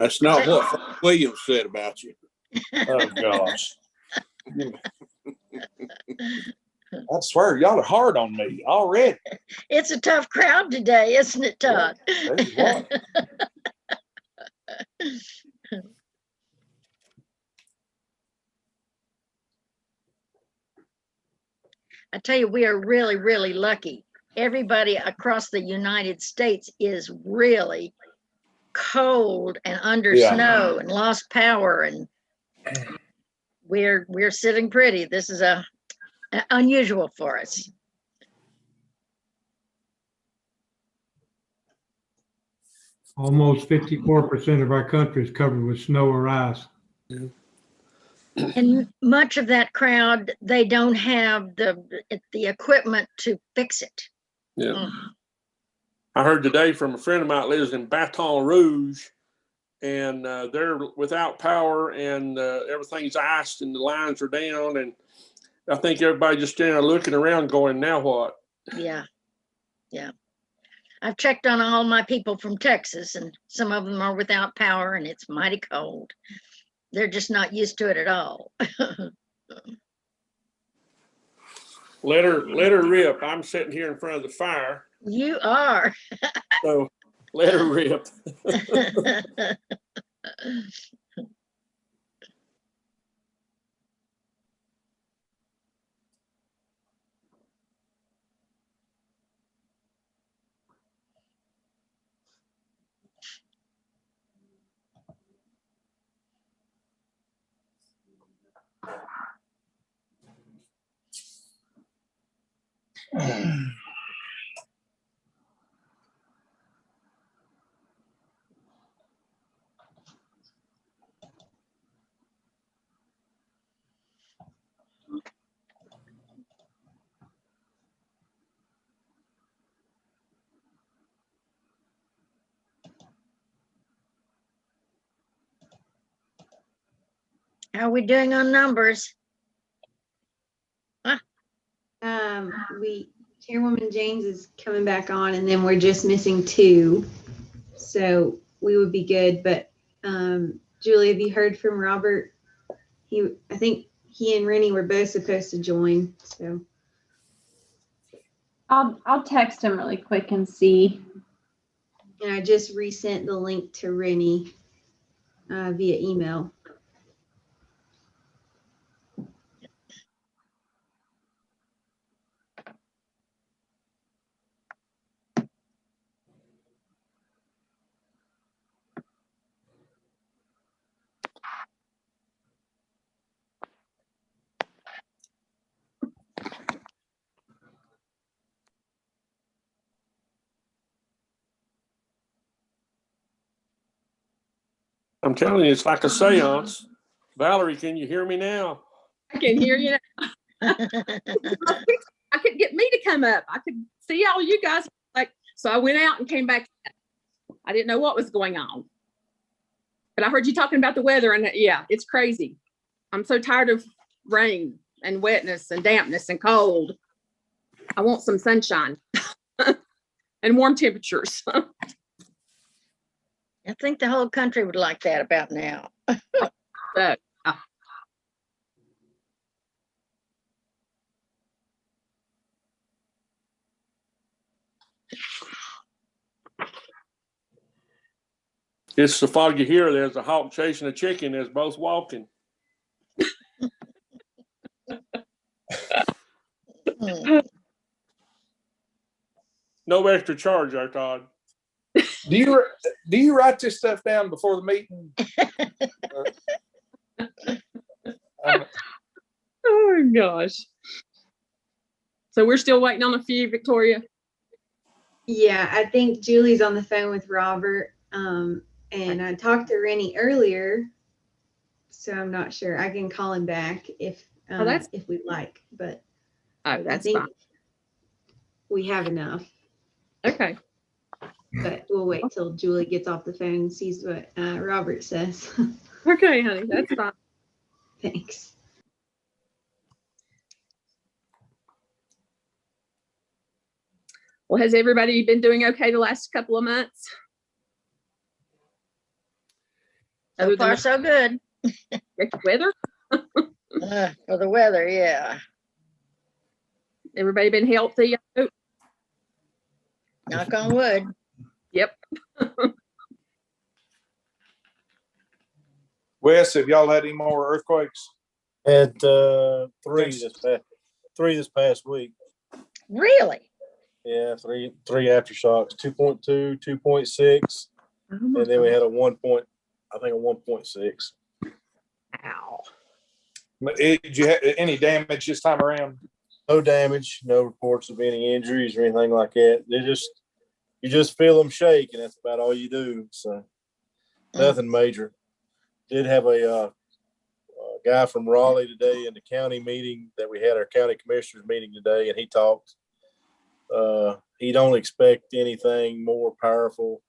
That's not what Frank Williams said about you. Oh gosh. I swear, y'all are hard on me already. It's a tough crowd today, isn't it, Todd? There's one. I tell you, we are really, really lucky. Everybody across the United States is really cold and under snow and lost power, and we're sitting pretty. This is unusual for us. Almost 54% of our country is covered with snow or ice. And much of that crowd, they don't have the equipment to fix it. Yeah. I heard today from a friend of mine that lives in Baton Rouge, and they're without power, and everything's iced and the lines are down. And I think everybody just standing there looking around going, now what? Yeah. Yeah. I've checked on all my people from Texas, and some of them are without power, and it's mighty cold. They're just not used to it at all. Let her rip. I'm sitting here in front of the fire. You are. So let her rip. How are we doing on numbers? Huh? Chairwoman James is coming back on, and then we're just missing 2, so we would be good. But Julie, have you heard from Robert? I think he and Rennie were both supposed to join, so I'll text him really quick and see. and I just resent the link to Rennie via email. I'm telling you, it's like a seance. Valerie, can you hear me now? I can hear you. I couldn't get me to come up. I could see all you guys. So I went out and came back. I didn't know what was going on. But I heard you talking about the weather, and yeah, it's crazy. I'm so tired of rain and wetness and dampness and cold. I want some sunshine and warm temperatures. I think the whole country would like that about now. So, It's so foggy here. There's a hawk chasing a chicken. There's both walking. No extra charge there, Todd. Do you write this stuff down before the meeting? oh gosh. So we're still waiting on a few, Victoria. Yeah, I think Julie's on the phone with Robert. And I talked to Rennie earlier, so I'm not sure. I can call him back if we'd like, but That's I think fine. we have enough. Okay. But we'll wait till Julie gets off the phone and sees what Robert says. Okay, honey, that's fine. Thanks. Well, has everybody been doing okay the last couple of months? So Other than far, the so good. weather, For the weather, yeah. everybody been healthy. Oh, Knock on wood. yep. Wes, have y'all had any more earthquakes? Had three this past week. Really? Yeah, three aftershocks, 2.2, 2.6, Oh my and then we God. had a 1.6. Ow. Did you have any damage this time around? No damage, no reports of any injuries or anything like that. You just feel them shake, and that's about all you do. So nothing major. Did have a guy from Raleigh today in the county meeting that we had, our county commissioners meeting today, and he talked. He don't expect anything more powerful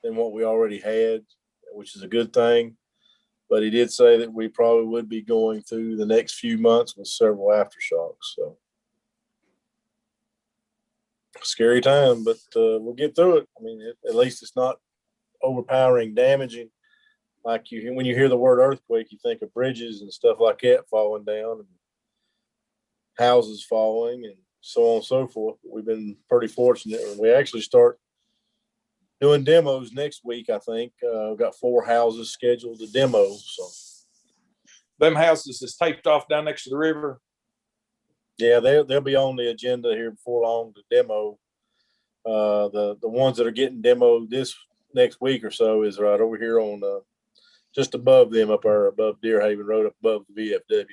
than what we already had, which is a good thing. But he did say that we probably would be going through the next few months with several aftershocks. So scary time, but we'll get through it. I mean, at least it's not overpowering, damaging. Like when you hear the word earthquake, you think of bridges and stuff like that falling down, and houses falling, and so on and so forth. We've been pretty fortunate. We actually start doing demos next week, I think. We've got 4 houses scheduled to demo. So Them houses is taped off down next to the river. yeah, they'll be on the agenda here before long to demo. The ones that are getting demoed this next week or so is right over here on just above them, up there above Deerhaven Road, up above the VFW.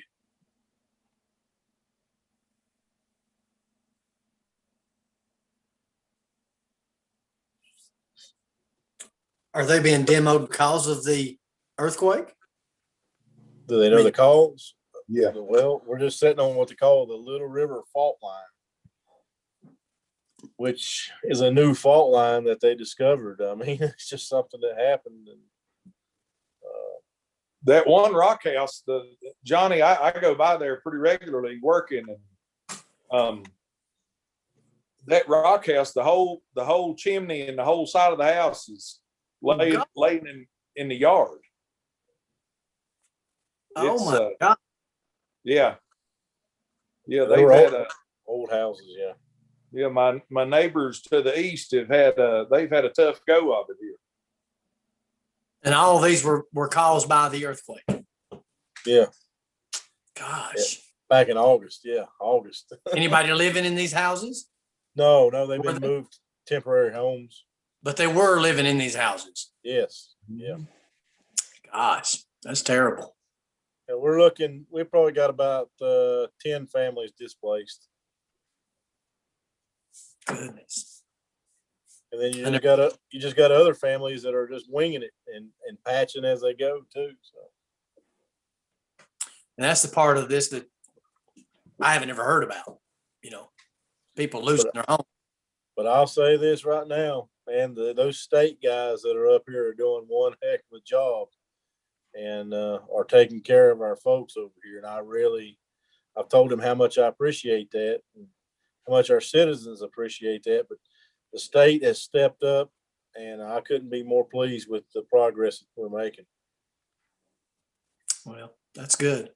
Are they being demoed because of the earthquake? Do they know the cause? Yeah. Well, we're just sitting on what they call the Little River Fault Line, which is a new fault line that they discovered. I mean, it's just something that happened. And That one rock house, Johnny, I go by there pretty regularly working, and that rock house, the whole chimney and the whole side of the house is laying in the yard. Oh my God. Yeah, they were they've had old houses, yeah. yeah. My neighbors to the east they've had a tough go of it here. And all of these were caused by the earthquake. Yeah. Gosh. Yeah. Back in August. Yeah, August. Anybody living in these houses? No, they've Were been they? moved temporary homes. But they were living in these houses. Yes. Yeah. Gosh, that's terrible. And we've probably got about 10 families displaced. Goodness. And then you just got other families that are just winging it and patching as they go too. So. And that's the part of this that I haven't ever heard about, people losing their home. But I'll say this right now, man, those state guys that are up here are doing one heck of a job and are taking care of our folks over here. And I've told them how much I appreciate that and how much our citizens appreciate that. But the state has stepped up, and I couldn't be more pleased with the progress that we're making. Well, that's good.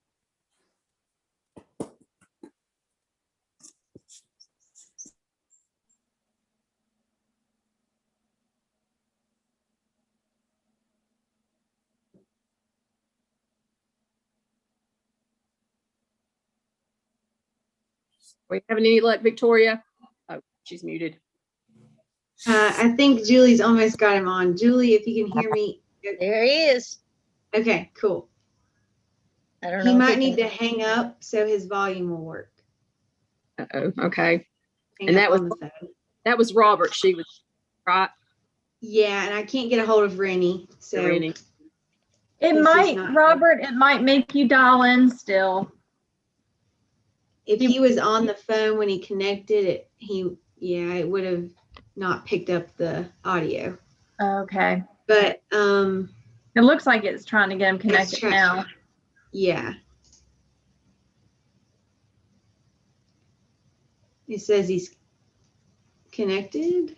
We having any luck, Victoria? Oh, she's muted. I think Julie's almost got him on. Julie, if you can hear me. There he is. Okay, cool. I don't know. He if might need to can- hang up so his volume will work. Uh-oh. Okay. Hang And up that was on the phone. that was Robert. She was right. Yeah, and I can't get a hold of Rennie. So Rennie. It This is might, not- Robert, it might make you dial in still. if he was on the phone when he connected it would have not picked up the audio. Okay. But It looks like it's trying to get him connected try- now. yeah. It says he's connected.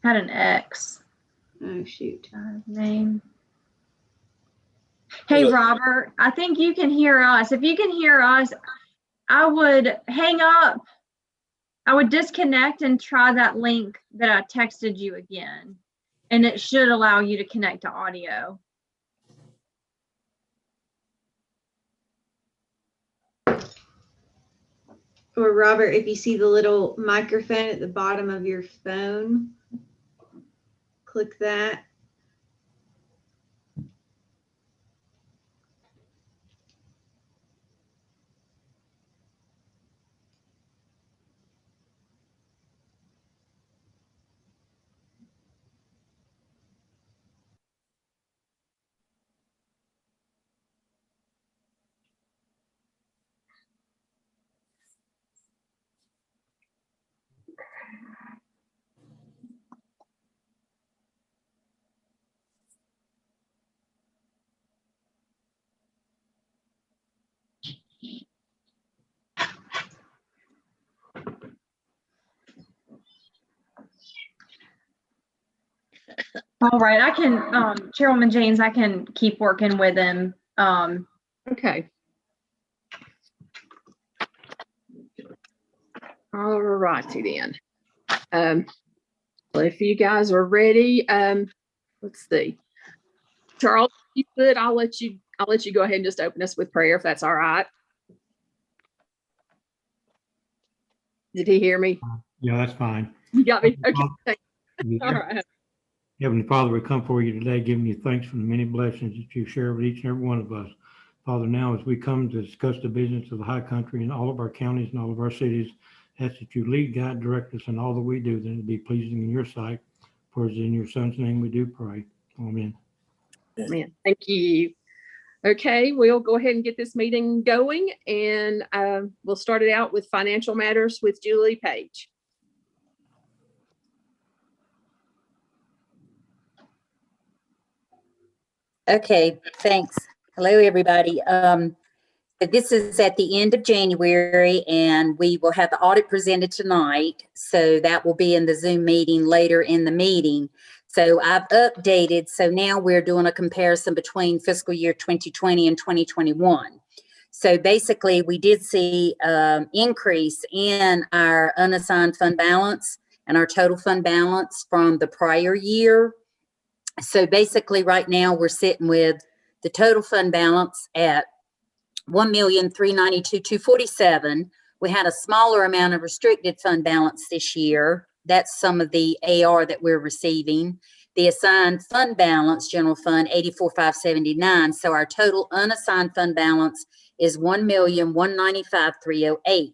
Had an X. Oh shoot. Name. Hey, Is it- Robert, I think you can hear us. If you can hear us, I would hang up. I would disconnect and try that link that I texted you again. And it should allow you to connect to audio. Or Robert, if you see the little microphone at the bottom of your phone, click that. All right, I can, Chairwoman James, I can keep working with him. Okay. All righty then. Well, if you guys are ready, let's see. Charles, you good? I'll let you go ahead and just open us with prayer if that's all right. Did he hear me? Yeah, that's fine. You got me? Okay. Thank you. Yeah. All right. Heavenly Father, we come for you today, giving you thanks for the many blessings that you share with each and every one of us. Father, now as we come to discuss the business of the high country and all of our counties and all of our cities, ask that you lead, guide, direct us in all that we do, that it be pleasing in your sight. For it's in your Son's name we do pray. Amen. Man, thank you. Okay, we'll go ahead and get this meeting going, and we'll start it out with financial matters with Julie Page. Okay, thanks. Hello, everybody. This is at the end of January, and we will have the audit presented tonight. So that will be in the Zoom meeting later in the meeting. So I've updated. So now we're doing a comparison between fiscal year 2020 and 2021. So basically, we did see increase in our unassigned fund balance and our total fund balance from the prior year. So basically right now we're sitting with the total fund balance at $1,392,247. We had a smaller amount of restricted fund balance this year. That's some of the AR that we're receiving. The assigned fund balance, general fund, $84,579. So our total unassigned fund balance is $1,195,308.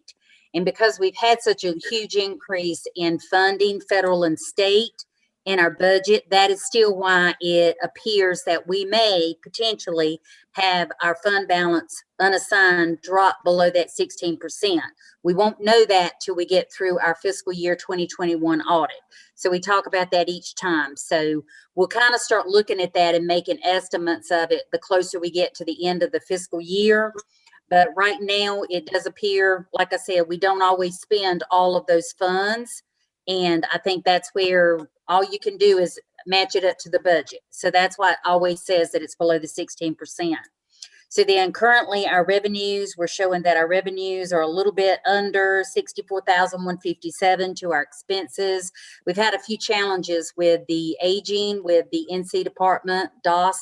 And because we've had such a huge increase in funding, federal and state, in our budget, that is still why it appears that we may potentially have our fund balance unassigned drop below that 16%. We won't know that till we get through our fiscal year 2021 audit. So we talk about that each time. So we'll kind of start looking at that and making estimates of it the closer we get to the end of the fiscal year. But right now it does appear, like I said, we don't always spend all of those funds. And I think that's where all you can do is match it up to the budget. So that's why it always says that it's below the 16%. So then currently our revenues, we're showing that our revenues are a little bit under 64,157 to our expenses. We've had a few challenges with the aging, with the NC department, DOS,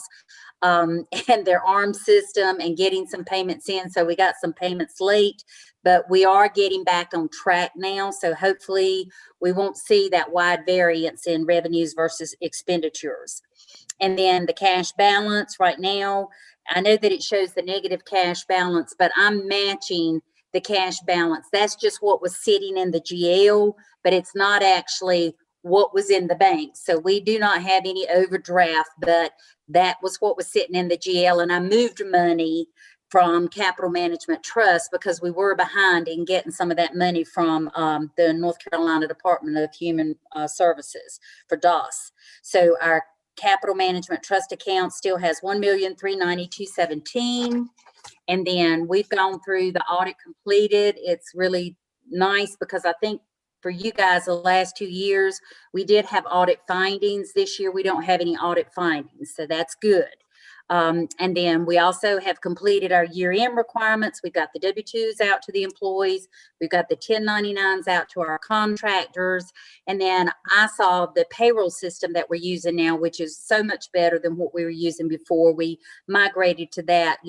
and their ARM system and getting some payments in. So we got some payments late, but we are getting back on track now. So hopefully we won't see that wide variance in revenues versus expenditures. And then the cash balance right now, I know that it shows the negative cash balance, but I'm matching the cash balance. That's just what was sitting in the GL, but it's not actually what was in the bank. So we do not have any overdraft, but that was what was sitting in the GL. And I moved money from Capital Management Trust because we were behind in getting some of that money from the North Carolina Department of Human Services for DOS. So our Capital Management Trust account still has $1,392,17. And then we've gone through the audit completed. It's really nice because I think for you guys, the last 2 years, we did have audit findings. This year, we don't have any audit findings, so that's good. And then we also have completed our year-end requirements. We've got the W-2s out to the employees. We've got the 1099s out to our contractors. And then I saw the payroll system that we're using now, which is so much better than what we were using before. We migrated to that,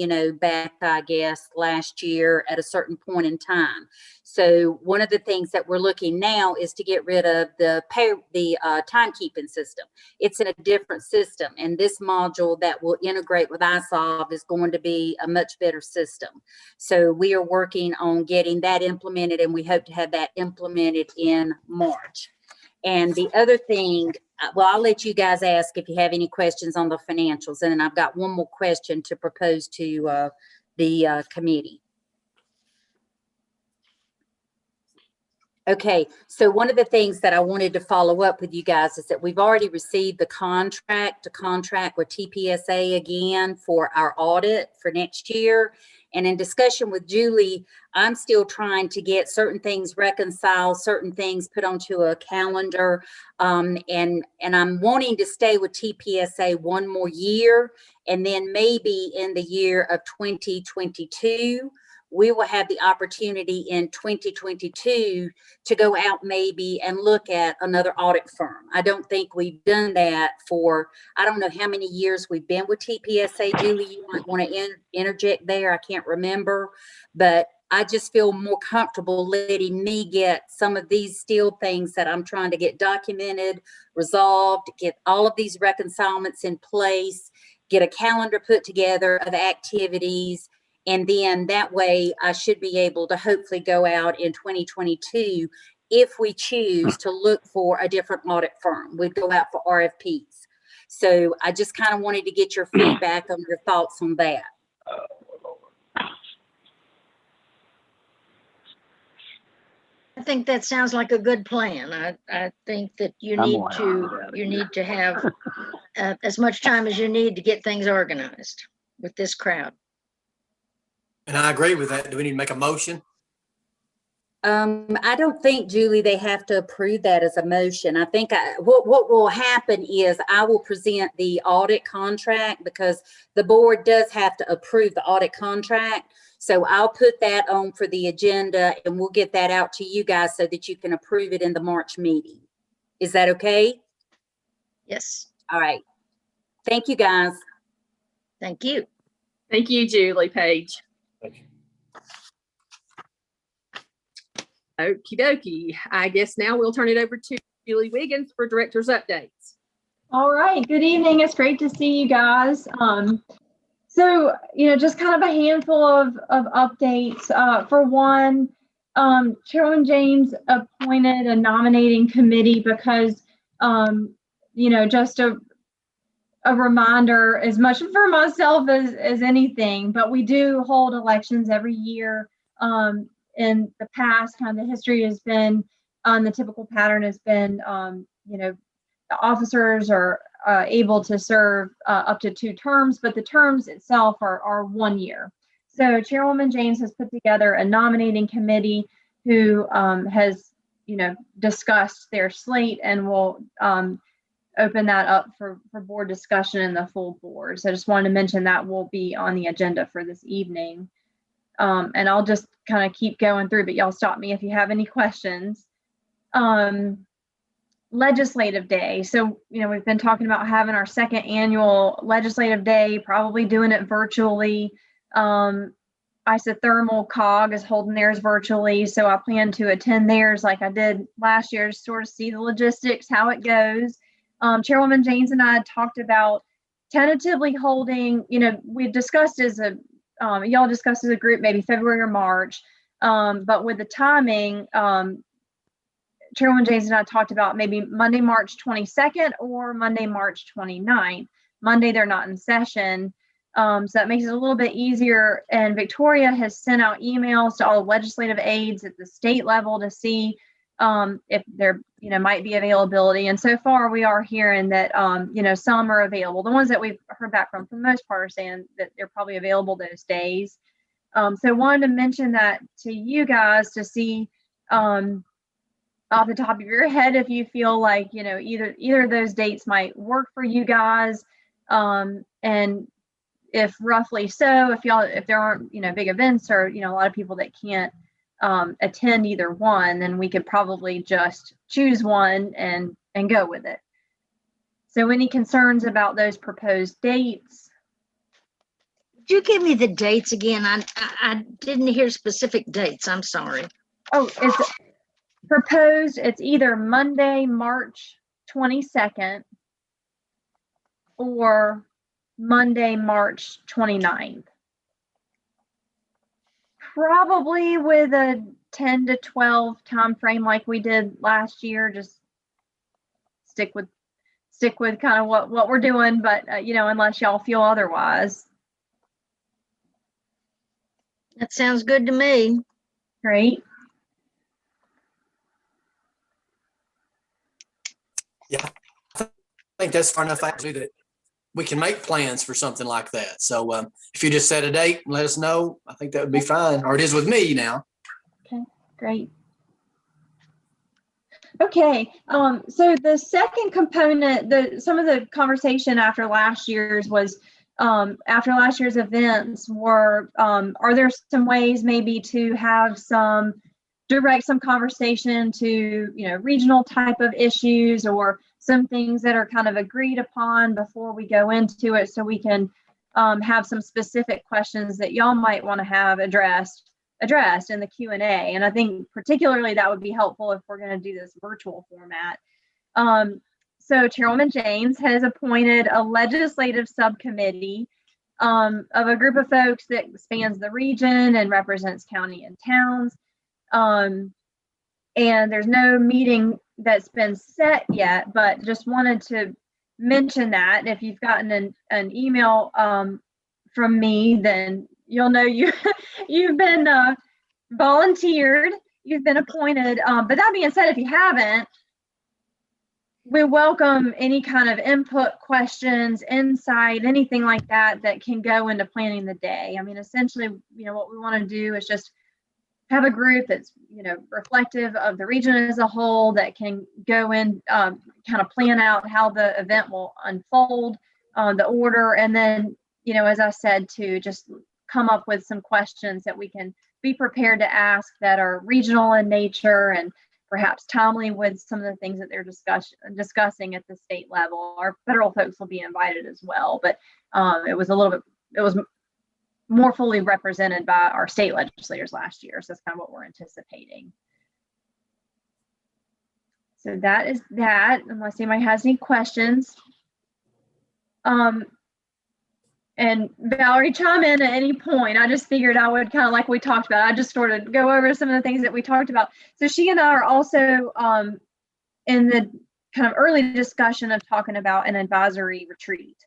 back, I guess, last year at a certain point in time. So one of the things that we're looking now is to get rid of the timekeeping system. It's in a different system, and this module that will integrate with iSolve is going to be a much better system. So we are working on getting that implemented, and we hope to have that implemented in March. And the other thing, well, I'll let you guys ask if you have any questions on the financials, and then I've got one more question to propose to the committee. Okay, so one of the things that I wanted to follow up with you guys is that we've already received the contract with TPSA again for our audit for next year. And in discussion with Julie, I'm still trying to get certain things reconciled, certain things put onto a calendar. And I'm wanting to stay with TPSA one more year. And then maybe in the year of 2022, we will have the opportunity in 2022 to go out maybe and look at another audit firm. I don't think we've done that for, I don't know how many years we've been with TPSA. Julie, you might want to interject there. I can't remember, but I just feel more comfortable letting me get some of these still things that I'm trying to get documented, resolved, get all of these reconcilements in place, get a calendar put together of activities. And then that way I should be able to hopefully go out in 2022 if we choose to look for a different audit firm. We'd go out for RFPs. So I just kind of wanted to get your feedback on your thoughts on that. I think that sounds like a good plan. I think that you need to have as much time as you need to get things organized with this crowd. And I agree with that. Do we need to make a motion? I don't think, Julie, they have to approve that as a motion. I think what will happen is I will present the audit contract because the board does have to approve the audit contract. So I'll put that on for the agenda and we'll get that out to you guys so that you can approve it in the March meeting. Is that okay? Yes. All right. Thank you, guys. Thank you. Thank you, Julie Page. Thank you. Okie dokie. I guess now we'll turn it over to Julie Wiggins for director's updates. All right. Good evening. It's great to see you guys. So, just kind of a handful of updates. For one, Chairman James appointed a nominating committee because, just a reminder, as much for myself as anything, but we do hold elections every year. In the past, kind of the history has been, the typical pattern has been, the officers are able to serve up to 2 terms, but the terms itself are 1 year. So Chairwoman James has put together a nominating committee who has, discussed their slate and will open that up for board discussion in the full board. So I just wanted to mention that will be on the agenda for this evening. And I'll just kind of keep going through, but y'all stop me if you have any questions. Legislative Day. So, we've been talking about having our 2nd annual Legislative Day, probably doing it virtually. Isothermal COG is holding theirs virtually. So I plan to attend theirs like I did last year to sort of see the logistics, how it goes. Chairwoman James and I had talked about tentatively holding, we discussed y'all discussed as a group, maybe February or March. But with the timing, Chairwoman James and I talked about maybe Monday, March 22nd or Monday, March 29th. Monday, they're not in session. So that makes it a little bit easier. And Victoria has sent out emails to all the legislative aides at the state level to see if there, might be availability. And so far we are hearing that, some are available. The ones that we've heard back from, for the most part, are saying that they're probably available those days. So wanted to mention that to you guys to see off the top of your head if you feel like, either of those dates might work for you guys. And if roughly so, if there aren't, big events or, a lot of people that can't attend either one, then we could probably just choose one and go with it. So any concerns about those proposed dates? Could you give me the dates again? I didn't hear specific dates. I'm sorry. Oh, it's proposed. It's either Monday, March 22nd or Monday, March 29th. Probably with a 10 to 12 time frame like we did last year. Just stick with kind of what we're doing, but unless y'all feel otherwise. That sounds good to me. Great. Yeah, I think that's far enough actually that we can make plans for something like that. So if you just set a date and let us know, I think that would be fine, or it is with me now. Okay, great. Okay, so the second component, some of the conversation after last year's was, after last year's events were, are there some ways maybe to have direct some conversation to, regional type of issues or some things that are kind of agreed upon before we go into it, so we can have some specific questions that y'all might want to have addressed in the Q&A. And I think particularly that would be helpful if we're going to do this virtual format. So Chairwoman James has appointed a legislative subcommittee of a group of folks that spans the region and represents county and towns. And there's no meeting that's been set yet, but just wanted to mention that if you've gotten an email from me, then you'll know you've been volunteered, you've been appointed. But that being said, if you haven't, we welcome any kind of input, questions, insight, anything like that can go into planning the day. I mean, essentially, what we want to do is just have a group that's, reflective of the region as a whole, that can go in, kind of plan out how the event will unfold, the order, and then, as I said, to just come up with some questions that we can be prepared to ask that are regional in nature and perhaps timely with some of the things that they're discussing at the state level. Our federal folks will be invited as well, but it was more fully represented by our state legislators last year. So that's kind of what we're anticipating. So that is that, unless anybody has any questions. And Valerie, chime in at any point. I just figured I would kind of, like we talked about, I just sort of go over some of the things that we talked about. So she and I are also in the kind of early discussion of talking about an advisory retreat.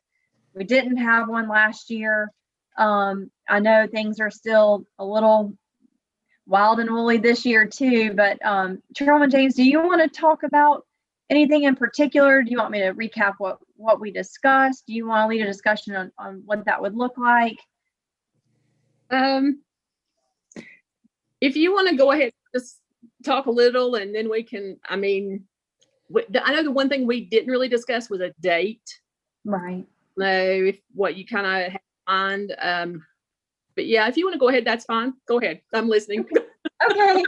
We didn't have one last year. I know things are still a little wild and woolly this year too, but Chairwoman James, do you want to talk about anything in particular? Do you want me to recap what we discussed? Do you want to lead a discussion on what that would look like? If you want to go ahead, just talk a little, and then we can, I know the one thing we didn't really discuss was a date. Right. What you kind of have in mind. But yeah, if you want to go ahead, that's fine. Go ahead. I'm listening. Okay.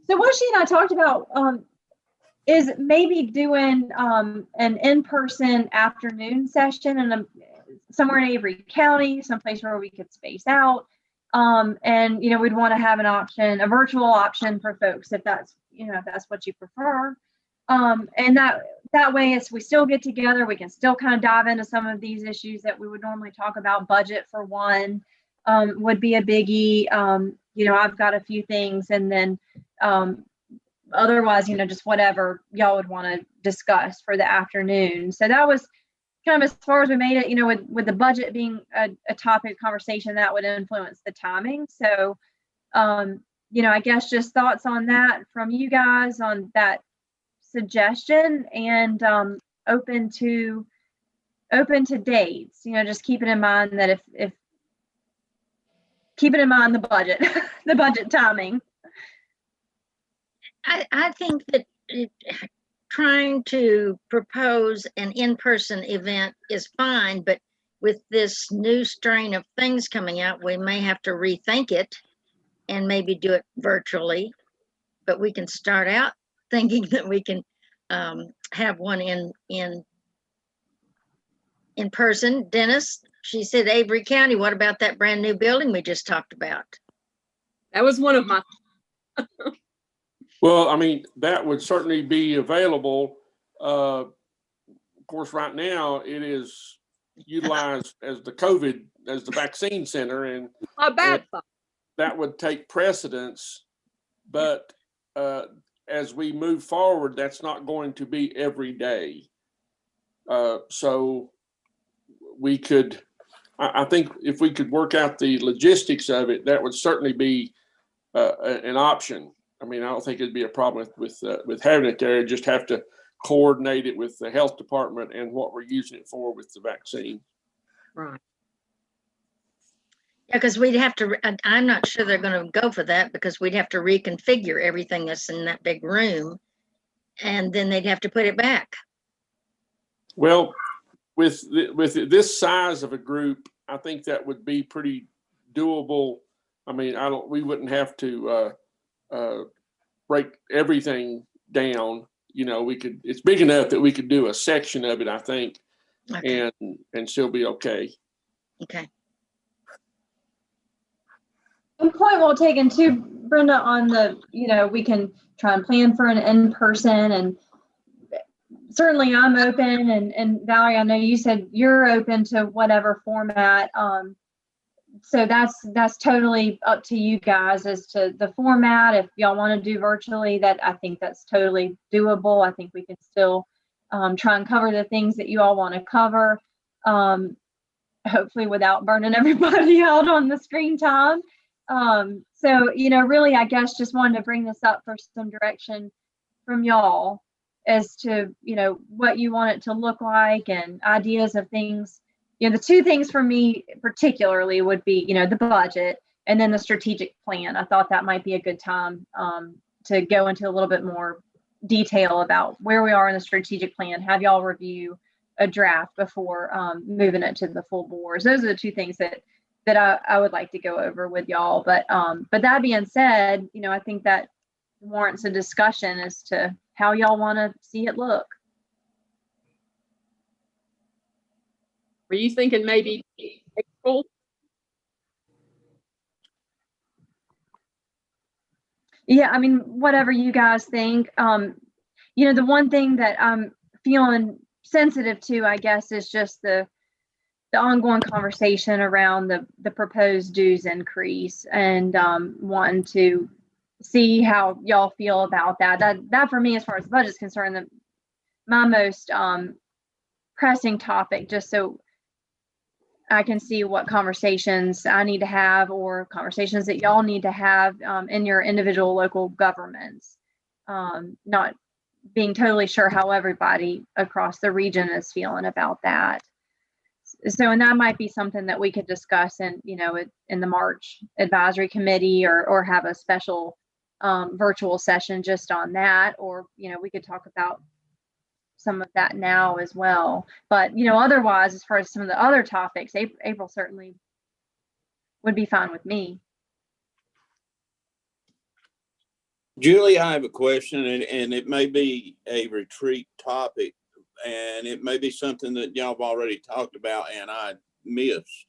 So what she and I talked about is maybe doing an in-person afternoon session in somewhere in Avery County, someplace where we could space out. And we'd want to have a virtual option for folks if that's what you prefer. And that way, as we still get together, we can still kind of dive into some of these issues that we would normally talk about. Budget, for one, would be a biggie. I've got a few things, and then otherwise, just whatever y'all would want to discuss for the afternoon. So that was kind of as far as we made it. With the budget being a topic of conversation, that would influence the timing. So, I guess just thoughts on that from you guys on that suggestion, and open to dates. Just keeping in mind that if keeping in mind the budget, the budget timing. I think that trying to propose an in-person event is fine, but with this new strain of things coming out, we may have to rethink it and maybe do it virtually. But we can start out thinking that we can have one in person. Dennis, she said Avery County. What about that brand new building we just talked about? That was one of my, Well, I mean, that would certainly be available. Of course, right now it is utilized as the vaccine center, and my bad thought. that would take precedence. But as we move forward, that's not going to be every day. So we could, I think if we could work out the logistics of it, that would certainly be an option. I mean, I don't think it'd be a problem with having it there. Just have to coordinate it with the health department and what we're using it for with the vaccine. Right. Yeah, because we'd have to, I'm not sure they're going to go for that, because we'd have to reconfigure everything that's in that big room, and then they'd have to put it back. Well, with this size of a group, I think that would be pretty doable. I mean, we wouldn't have to break everything down. You know, it's big enough that we could do a section of it, I think, Okay. and still be okay. Okay. One point well taken too, Brenda, on the, we can try and plan for an in-person, and certainly I'm open, and Valerie, I know you said you're open to whatever format. So that's totally up to you guys as to the format. If y'all want to do virtually, I think that's totally doable. I think we can still try and cover the things that you all want to cover, hopefully without burning everybody out on the screen time. So, really, I guess just wanted to bring this up for some direction from y'all as to, what you want it to look like and ideas of things. The two things for me particularly would be, the budget and then the strategic plan. I thought that might be a good time to go into a little bit more detail about where we are in the strategic plan, have y'all review a draft before moving it to the full boards. Those are the two things that I would like to go over with y'all. But that being said, I think that warrants a discussion as to how y'all want to see it look. Were you thinking maybe April? Yeah, I mean, whatever you guys think. The one thing that I'm feeling sensitive to, I guess, is just the ongoing conversation around the proposed dues increase, and wanting to see how y'all feel about that. That for me, as far as the budget is concerned, my most pressing topic, just so I can see what conversations I need to have, or conversations that y'all need to have in your individual local governments. Not being totally sure how everybody across the region is feeling about that. So, and that might be something that we could discuss in the March advisory committee, or have a special virtual session just on that, or we could talk about some of that now as well. But otherwise, as far as some of the other topics, April certainly would be fine with me. Julie, I have a question, and it may be a retreat topic, and it may be something that y'all have already talked about and I missed.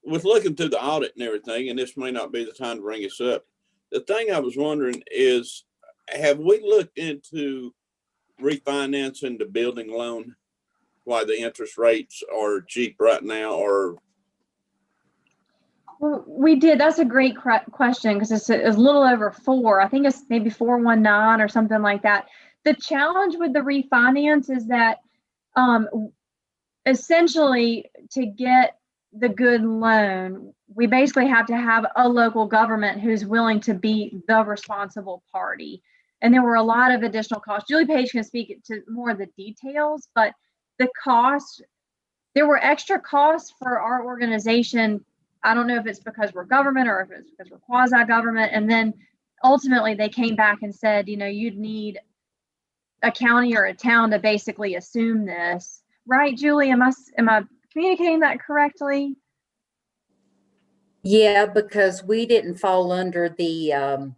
With looking through the audit and everything, and this may not be the time to bring this up, the thing I was wondering is, have we looked into refinancing the building loan, why the interest rates are cheap right now? Or Well, we did. That's a great question, because it's a little over 4. I think it's maybe 419 or something like that. The challenge with the refinance is that essentially, to get the good loan, we basically have to have a local government who's willing to be the responsible party. And there were a lot of additional costs. Julie Page can speak to more of the details, but the cost, there were extra costs for our organization. I don't know if it's because we're government or if it's because we're quasi-government. And then ultimately they came back and said, you'd need a county or a town to basically assume this. Right, Julie? Am I communicating that correctly? Yeah, because we didn't fall under the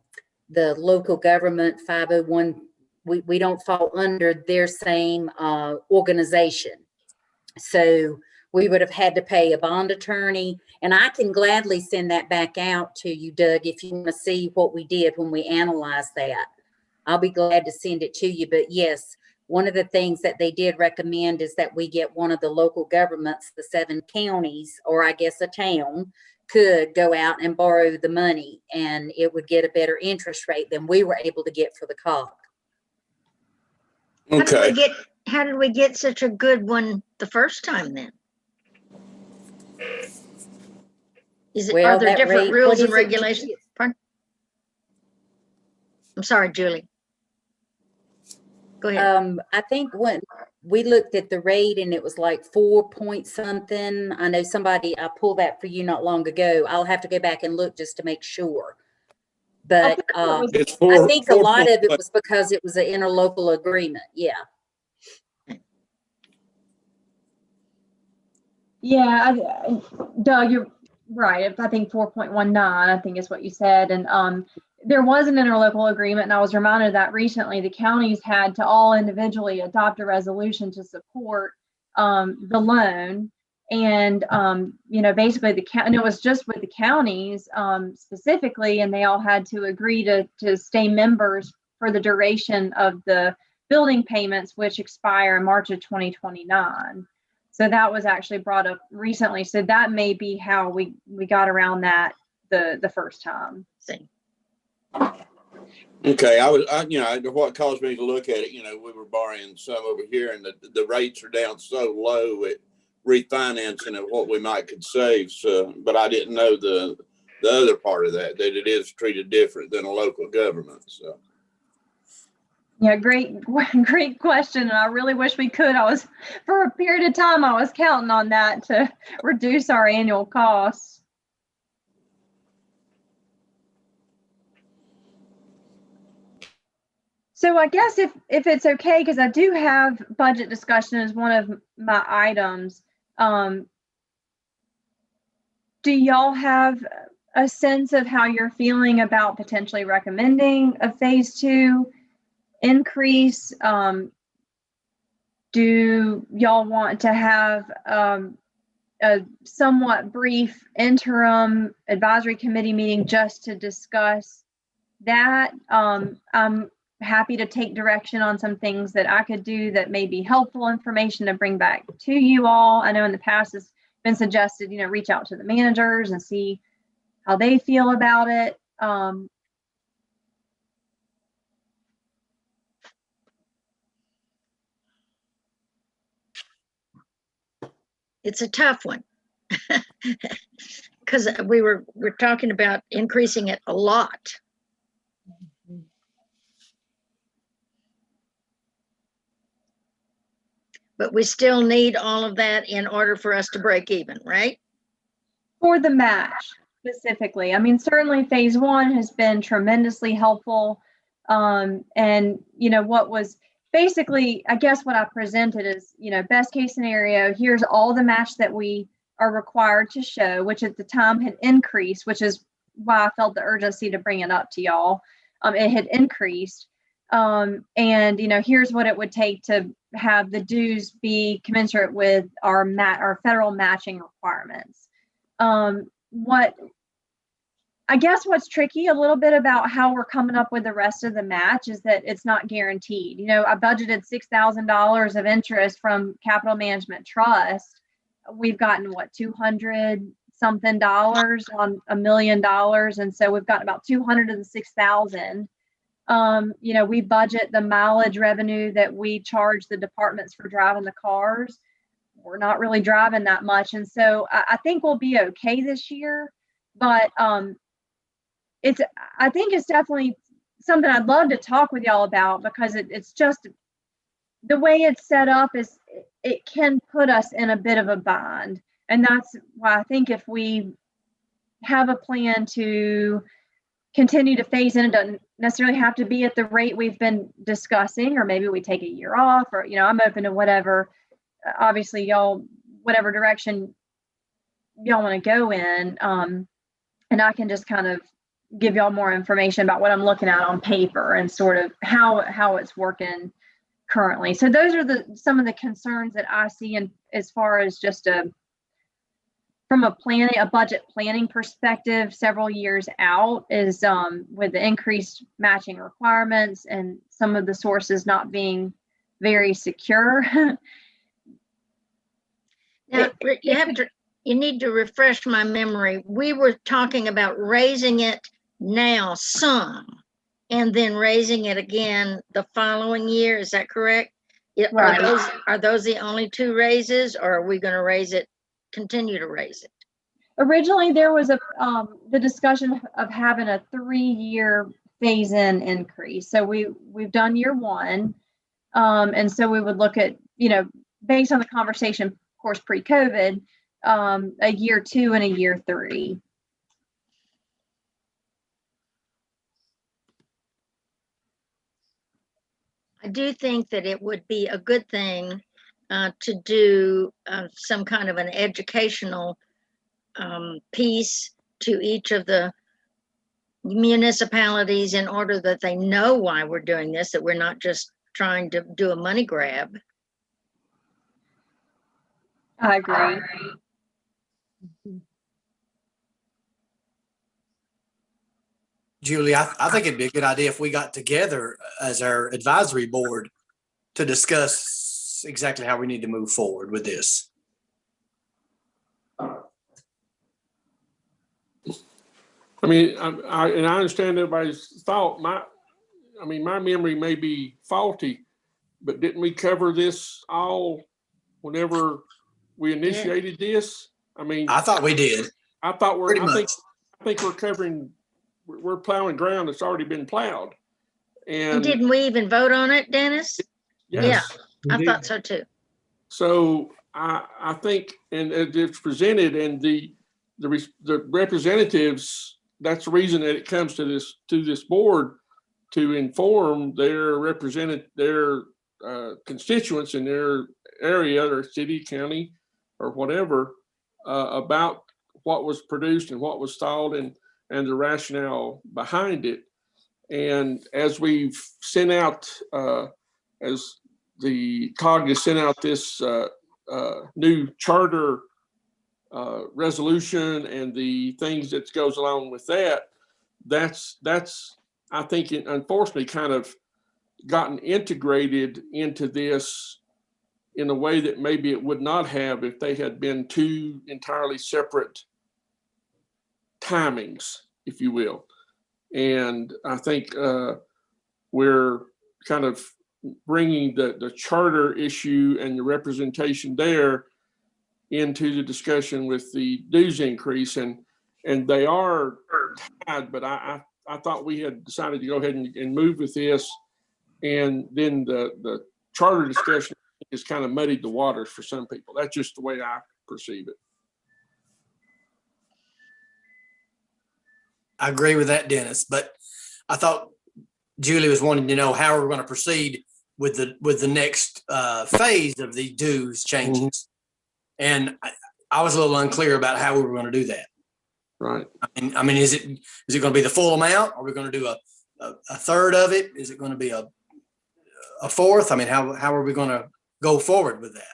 local government 501. We don't fall under their same organization. So we would have had to pay a bond attorney, and I can gladly send that back out to you, Doug, if you want to see what we did when we analyzed that. I'll be glad to send it to you. But yes, one of the things that they did recommend is that we get one of the local governments, the 7 counties, or I guess a town, could go out and borrow the money, and it would get a better interest rate than we were able to get for the COG. Okay. How did we get such a good one the first time then? Well, are there that different rate- rules what and is it? regulations? Pardon? I'm sorry, Julie. Go ahead. I think when we looked at the rate and it was like 4 point something. I know I pulled that for you not long ago. I'll have to go back and look just to make sure. But It's I think a lot of it 4.1. was because it was an interlocal agreement. Yeah. Yeah, Doug, you're right. I think 4.19, I think is what you said. And there was an interlocal agreement, and I was reminded of that recently. The counties had to all individually adopt a resolution to support the loan. And, basically and it was just with the counties specifically, and they all had to agree to stay members for the duration of the building payments, which expire in March of 2029. So that was actually brought up recently. So that may be how we got around that the first time. Okay, what caused me to look at it, we were borrowing some over here, and the rates are down so low at refinancing of what we might could save. So, but I didn't know the other part of that it is treated different than a local government. So. Yeah, great question. And I really wish we could. For a period of time, I was counting on that to reduce our annual costs. So I guess if it's okay, because I do have budget discussion as one of my items, do y'all have a sense of how you're feeling about potentially recommending a phase 2 increase? Do y'all want to have a somewhat brief interim advisory committee meeting just to discuss that? I'm happy to take direction on some things that I could do that may be helpful information to bring back to you all. I know in the past it's been suggested, reach out to the managers and see how they feel about it. It's a tough one because we're talking about increasing it a lot. But we still need all of that in order for us to break even, right? For the match specifically. I mean, certainly phase 1 has been tremendously helpful. And, what was basically, I guess what I presented is, best case scenario, here's all the match that we are required to show, which at the time had increased, which is why I felt the urgency to bring it up to y'all. It had increased. And, here's what it would take to have the dues be commensurate with our federal matching requirements. What's tricky a little bit about how we're coming up with the rest of the match is that it's not guaranteed. I budgeted $6,000 of interest from Capital Management Trust. We've gotten $200 something on $1 million. And so we've gotten about 206,000. We budget the mileage revenue that we charge the departments for driving the cars. We're not really driving that much. And so I think we'll be okay this year, but I think it's definitely something I'd love to talk with y'all about, because it's just the way it's set up is it can put us in a bit of a bind. And that's why I think if we have a plan to continue to phase in, it doesn't necessarily have to be at the rate we've been discussing, or maybe we take a year off, or, I'm open to whatever. Obviously, y'all whatever direction y'all want to go in. And I can just kind of give y'all more information about what I'm looking at on paper and sort of how it's working currently. So those are some of the concerns that I see, and as far as just from a budget planning perspective, several years out, is with the increased matching requirements and some of the sources not being very secure. Now, you need to refresh my memory. We were talking about raising it now some, and then raising it again the following year. Is that correct? Right. Are those the only two raises, or are we going to continue to raise it? Originally, there was the discussion of having a 3-year phase-in increase. So we've done year 1, and so we would look at, based on the conversation, of course, pre-COVID, a year 2 and a year 3. I do think that it would be a good thing to do some kind of an educational piece to each of the municipalities in order that they know why we're doing this, that we're not just trying to do a money grab. I agree. Julie, I think it'd be a good idea if we got together as our advisory board to discuss exactly how we need to move forward with this. I mean, I understand everybody's thought. My memory may be faulty, but didn't we cover this all whenever we initiated this? I mean, I thought we did. I thought Pretty much. I think we're plowing ground that's already been plowed. And didn't we even vote on it, Dennis? yes, Yeah, I thought so too. So I think, and it's presented, and the representatives, that's the reason that it comes to this board, to inform their constituents in their area or city, county, or whatever, about what was produced and what was stalled and the rationale behind it. And as we've sent out, as the COG has sent out this new charter resolution and the things that goes along with that's I think it unfortunately kind of gotten integrated into this in a way that maybe it would not have if they had been two entirely separate timings, if you will. And I think we're kind of bringing the charter issue and the representation there into the discussion with the dues increase, and they are tied, but I thought we had decided to go ahead and move with this, and then the charter discussion has kind of muddied the waters for some people. That's just the way I perceive it. I agree with that, Dennis, but I thought Julie was wanting to know how we're going to proceed with the next phase of the dues changes. And I was a little unclear about how we were going to do that. Right. I mean, is it going to be the full amount? Are we going to do a third of it? Is it going to be a fourth? I mean, how are we going to go forward with that?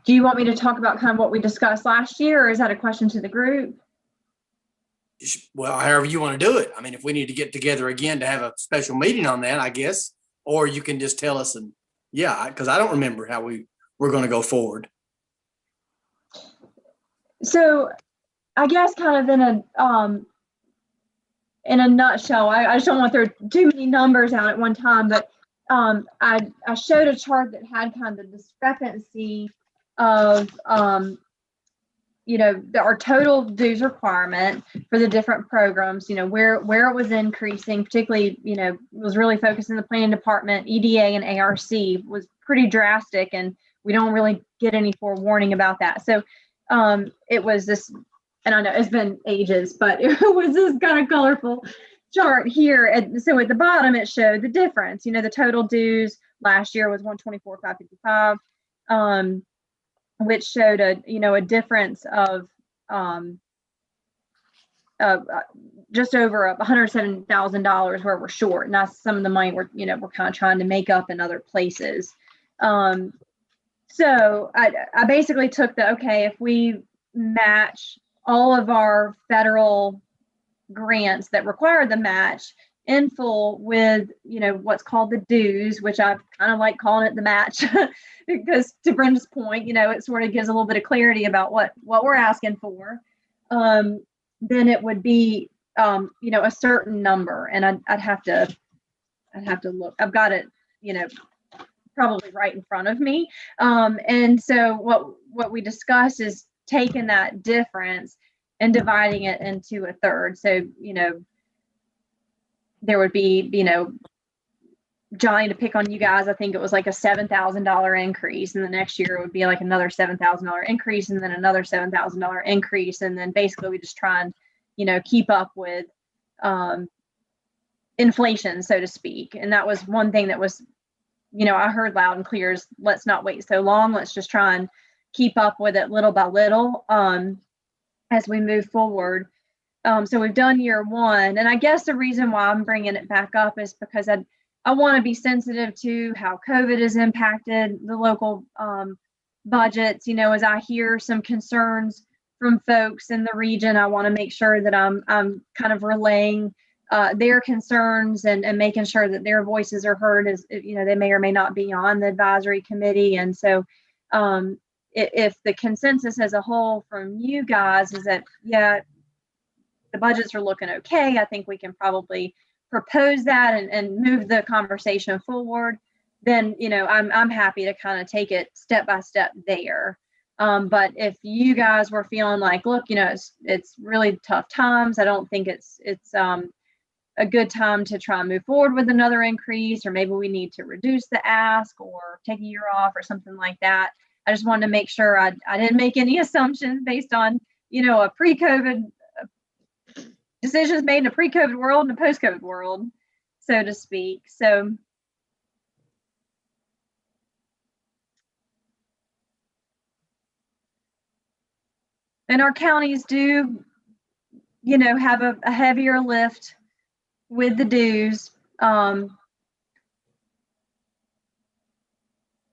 Do you want me to talk about kind of what we discussed last year, or is that a question to the group? Well, however you want to do it. I mean, if we need to get together again to have a special meeting on that, I guess, or you can just tell us, and because I don't remember how we're going to go forward. So I guess kind of in a nutshell, I just don't want there too many numbers out at one time, but I showed a chart that had kind of the discrepancy of our total dues requirement for the different programs, where it was increasing, particularly, was really focused in the planning department. EDA and ARC was pretty drastic, and we don't really get any forewarning about that. So it was this, and I know it's been ages, but it was this kind of colorful chart here, so at the bottom it showed the difference. The total dues last year was 124,555, which showed a difference of just over $107,000 where we're short, and that's some of the money we're kind of trying to make up in other places. So I basically took if we match all of our federal grants that require the match in full with what's called the dues, which I kind of like calling it the match because to Brenda's point, it sort of gives a little bit of clarity about what we're asking for. Then it would be a certain number, and I'd have to look. I've got it probably right in front of me. And so what we discussed is taking that difference and dividing it into a third. So, there would be, Johnny, to pick on you guys, I think it was like a $7,000 increase. And the next year it would be like another $7,000 increase, and then another $7,000 increase. And then basically we just try and, keep up with inflation, so to speak. And that was one thing that was, I heard loud and clear is let's not wait so long. Let's just try and keep up with it little by little as we move forward. So we've done year one. And I guess the reason why I'm bringing it back up is because I want to be sensitive to how COVID has impacted the local budgets. As I hear some concerns from folks in the region, I want to make sure that I'm kind of relaying their concerns and making sure that their voices are heard, as they may or may not be on the advisory committee. And so if the consensus as a whole from you guys is that, yeah, the budgets are looking okay, I think we can probably propose that and move the conversation forward, then, I'm happy to kind of take it step by step there. But if you guys were feeling like, look, it's really tough times, I don't think it's a good time to try and move forward with another increase, or maybe we need to reduce the ask or take a year off or something like that. I just wanted to make sure I didn't make any assumptions based on, a pre-COVID decisions made in a pre-COVID world and a post-COVID world, so to speak. So and our counties do, have a heavier lift with the dues.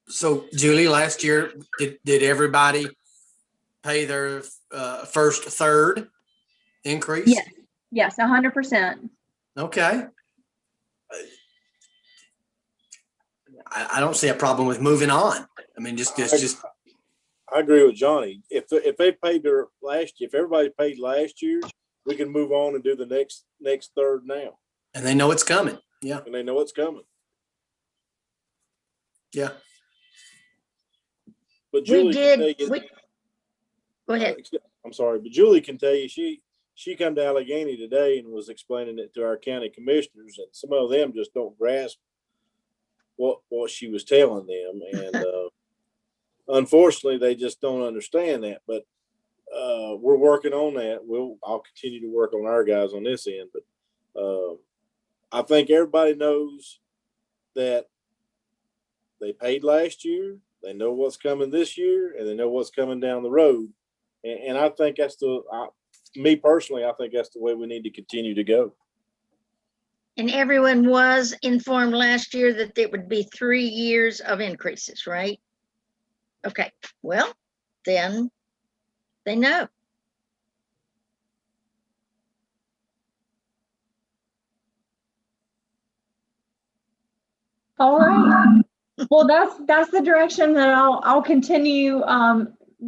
So Julie, last year, did everybody pay their first third increase? Yes, 100%. Okay. I don't see a problem with moving on. I mean, just. I agree with Johnny. If they paid their last year, if everybody paid last year, we can move on and do the next third now. And they know it's coming. Yeah. And they know it's coming. Yeah. But Julie go ahead. I'm sorry, but Julie can tell you she come to Allegheny today and was explaining it to our county commissioners, and some of them just don't grasp what she was telling them, and unfortunately they just don't understand that. But we're working on that. I'll continue to work on our guys on this end, but I think everybody knows that they paid last year. They know what's coming this year, and they know what's coming down the road. And I think that's me personally, I think that's the way we need to continue to go. And everyone was informed last year that there would be 3 years of increases, right? Okay, well, then they know. All right. Well, that's the direction that I'll continue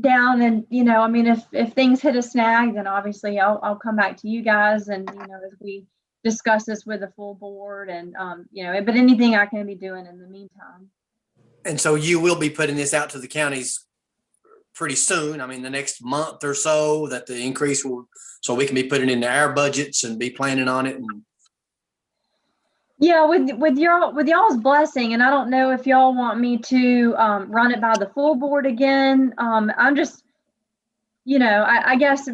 down. And I mean, if things hit a snag, then obviously I'll come back to you guys, and as we discuss this with the full board, and but anything I can be doing in the meantime. And so you will be putting this out to the counties pretty soon. I mean, the next month or so, that the increase will, so we can be putting into our budgets and be planning on it. And yeah, with y'all's blessing, and I don't know if y'all want me to run it by the full board again. I'm just, I guess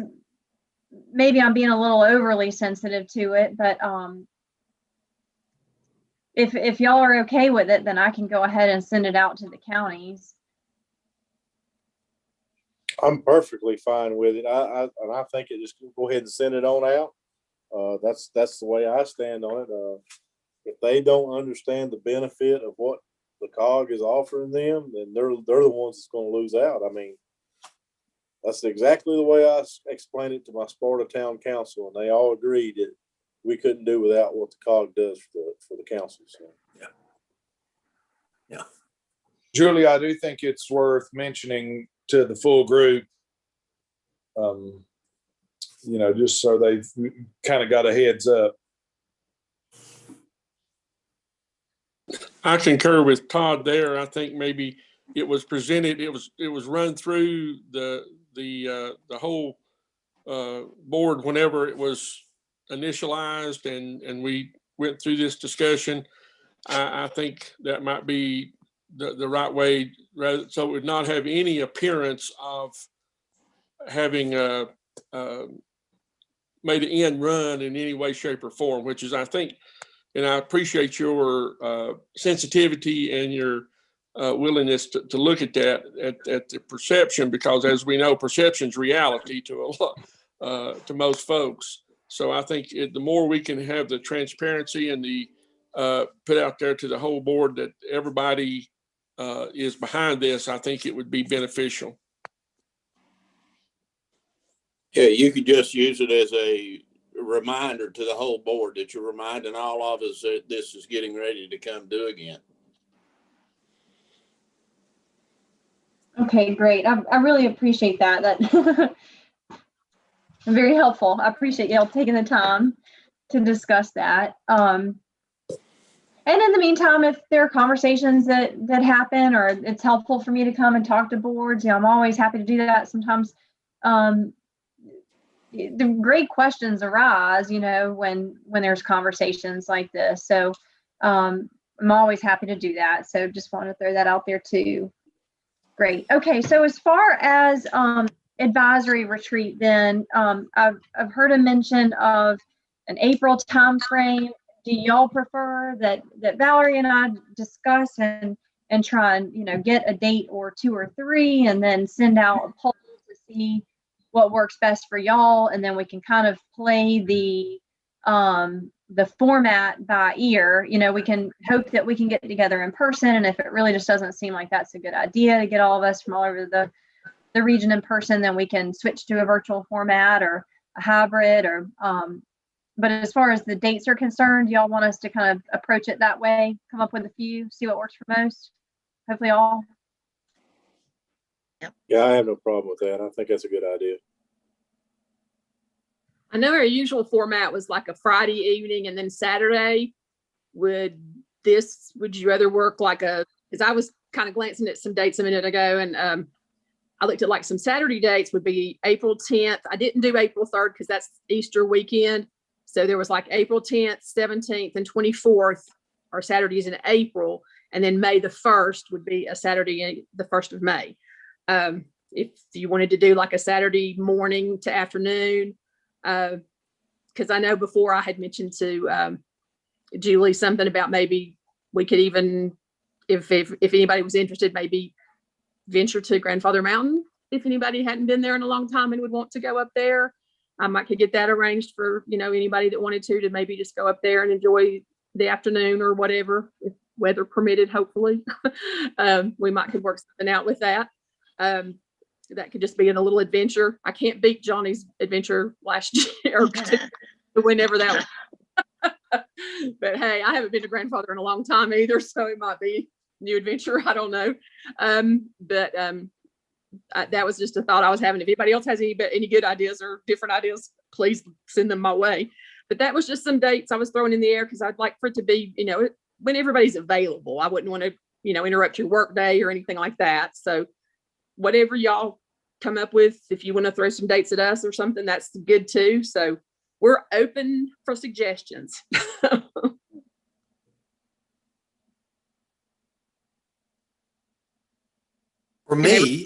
maybe I'm being a little overly sensitive to it, but if y'all are okay with it, then I can go ahead and send it out to the counties. I'm perfectly fine with it. And I think it just go ahead and send it on out. That's the way I stand on it. If they don't understand the benefit of what the COG is offering them, then they're the ones that's going to lose out. I mean, that's exactly the way I explained it to my Sparta Town Council, and they all agreed that we couldn't do without what the COG does for the council. So. Yeah. Julie, I do think it's worth mentioning to the full group, just so they've kind of got a heads up. I concur with Todd there. I think maybe it was presented, it was run through the whole board whenever it was initialized and we went through this discussion. I think that might be the right way, rather, so it would not have any appearance of having made an end run in any way, shape, or form, which is, I think, and I appreciate your sensitivity and your willingness to look at that, at the perception, because as we know, perception's reality to a lot, to most folks. So I think the more we can have the transparency and the put out there to the whole board that everybody is behind this, I think it would be beneficial. Yeah, you could just use it as a reminder to the whole board that you're reminding all of us that this is getting ready to come due again. Okay, great. I really appreciate that. That very helpful. I appreciate y'all taking the time to discuss that. And in the meantime, if there are conversations that happen, or it's helpful for me to come and talk to boards, I'm always happy to do that. Sometimes the great questions arise, when there's conversations like this. So I'm always happy to do that. So just want to throw that out there too. Great. Okay. So as far as advisory retreat, then I've heard a mention of an April timeframe. Do y'all prefer that Valerie and I discuss and try and get a date or 2 or 3, and then send out a poll to see what works best for y'all, and then we can kind of play the format by ear. We can hope that we can get together in person, and if it really just doesn't seem like that's a good idea to get all of us from all over the region in person, then we can switch to a virtual format or a hybrid. Or but as far as the dates are concerned, y'all want us to kind of approach it that way, come up with a few, see what works for most, hopefully all. Yeah, I have no problem with that. I think that's a good idea. I know our usual format was like a Friday evening and then Saturday. Would you rather work because I was kind of glancing at some dates a minute ago, and I looked at like some Saturday dates would be April 10th. I didn't do April 3rd because that's Easter weekend. So there was like April 10th, 17th, and 24th are Saturdays in April. And then May the 1st would be a Saturday, the 1st of May. If you wanted to do like a Saturday morning to afternoon, because I know before I had mentioned to Julie something about maybe we could even, if anybody was interested, maybe venture to Grandfather Mountain. If anybody hadn't been there in a long time and would want to go up there, I might could get that arranged for, anybody that wanted to maybe just go up there and enjoy the afternoon or whatever, if weather permitted, hopefully. We could work something out with that. That could just be a little adventure. I can't beat Johnny's adventure last year, or whenever that was. But hey, I haven't been to Grandfather in a long time either, so it might be a new adventure. I don't know. That was just a thought I was having. If anybody else has any good ideas or different ideas, please send them my way. But that was just some dates I was throwing in the air because I'd like for it to be, when everybody's available. I wouldn't want to, interrupt your work day or anything like that. So whatever y'all come up with, if you want to throw some dates at us or something, that's good too. So we're open for suggestions. For me,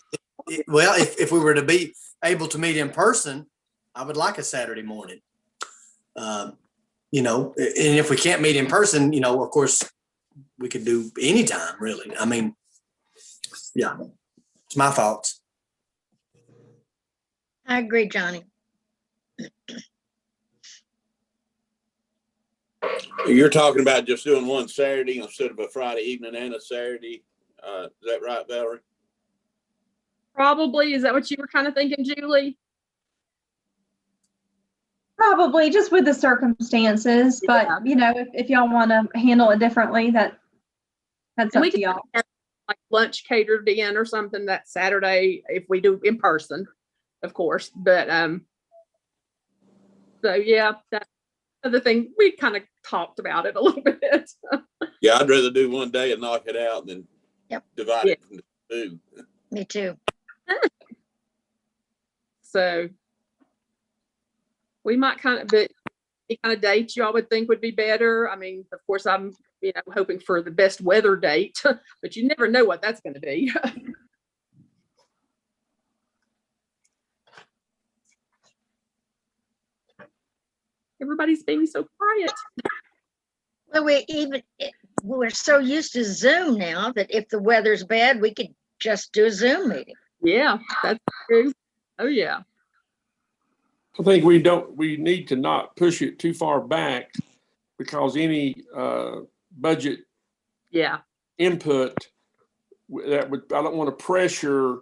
well, if we were to be able to meet in person, I would like a Saturday morning. You know, and if we can't meet in person, you know, of course, we could do anytime, really. I mean, yeah, it's my thoughts. I agree, Johnny. You're talking about just doing one Saturday instead of a Friday evening and a Saturday. Is that right, Valerie? Probably. Is that what you were kind of thinking, Julie? Probably just with the circumstances, but Yeah. you know, if y'all want to handle it differently, that's And up we to can y'all. have like lunch catered in or something that Saturday if we do in person, of course. But so yeah, that's another thing. We kind of talked about it a little bit. Yeah, I'd rather do one day and knock it out than divide it into two. Me too. So we might kind of, but any kind of dates y'all would think would be better. I mean, of course, I'm hoping for the best weather date, but you never know what that's going to be. Everybody's being so quiet. Well, we're so used to Zoom now that if the weather's bad, we could just do a Zoom meeting. Yeah, that's true. Oh yeah. I think we need to not push it too far back, because any budget input I don't want to pressure